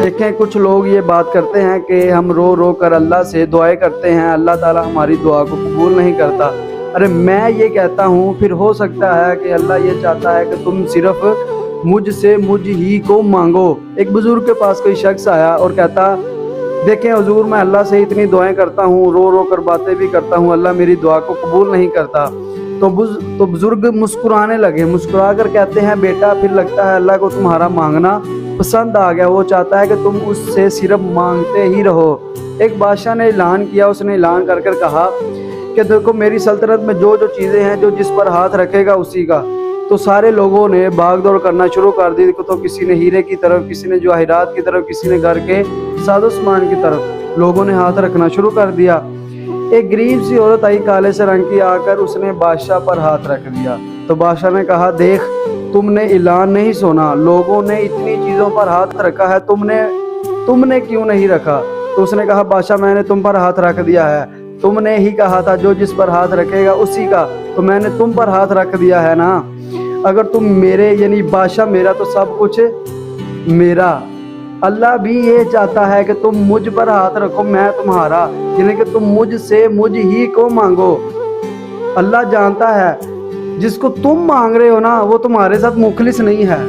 دیکھیں کچھ لوگ یہ بات کرتے ہیں کہ ہم رو رو کر اللہ سے دعائیں کرتے ہیں، اللہ تعالیٰ ہماری دعا کو قبول نہیں کرتا۔ ارے میں یہ کہتا ہوں پھر ہو سکتا ہے کہ اللہ یہ چاہتا ہے کہ تم صرف مجھ سے مجھ ہی کو مانگو۔ ایک بزرگ کے پاس کوئی شخص آیا اور کہتا، دیکھیں حضور میں اللہ سے اتنی دعائیں کرتا ہوں، رو رو کر باتیں بھی کرتا ہوں، اللہ میری دعا کو قبول نہیں کرتا۔ تو بزرگ مسکرانے لگے، مسکرا کر کہتے ہیں بیٹا پھر لگتا ہے اللہ کو تمہارا مانگنا پسند آ گیا، وہ چاہتا ہے کہ تم اس سے صرف مانگتے ہی رہو۔ ایک بادشاہ نے اعلان کیا، اس نے اعلان کر کر کہا کہ دیکھو میری سلطنت میں جو جو چیزیں ہیں، جو جس پر ہاتھ رکھے گا اسی کا۔ تو سارے لوگوں نے بھاگ دوڑ کرنا شروع کر دی، تو کسی نے ہیرے کی طرف، کسی نے جواہرات کی طرف، کسی نے گھر کے ساز و سامان کی طرف لوگوں نے ہاتھ رکھنا شروع کر دیا۔ ایک غریب سی عورت آئی کالے سے رنگ کی، آ کر اس نے بادشاہ پر ہاتھ رکھ دیا۔ تو بادشاہ نے کہا دیکھ تم نے اعلان نہیں سنا، لوگوں نے اتنی چیزوں پر ہاتھ رکھا ہے، تم نے کیوں نہیں رکھا؟ تو اس نے کہا بادشاہ میں نے تم پر ہاتھ رکھ دیا ہے، تم نے ہی کہا تھا جو جس پر ہاتھ رکھے گا اسی کا، تو میں نے تم پر ہاتھ رکھ دیا ہے نا۔ اگر تم میرے یعنی بادشاہ میرا تو سب کچھ میرا۔ اللہ بھی یہ چاہتا ہے کہ تم مجھ پر ہاتھ رکھو، میں تمہارا، یعنی کہ تم مجھ سے مجھ ہی کو مانگو۔ اللہ جانتا ہے جس کو تم مانگ رہے ہو نا وہ تمہارے ساتھ مخلص نہیں ہے۔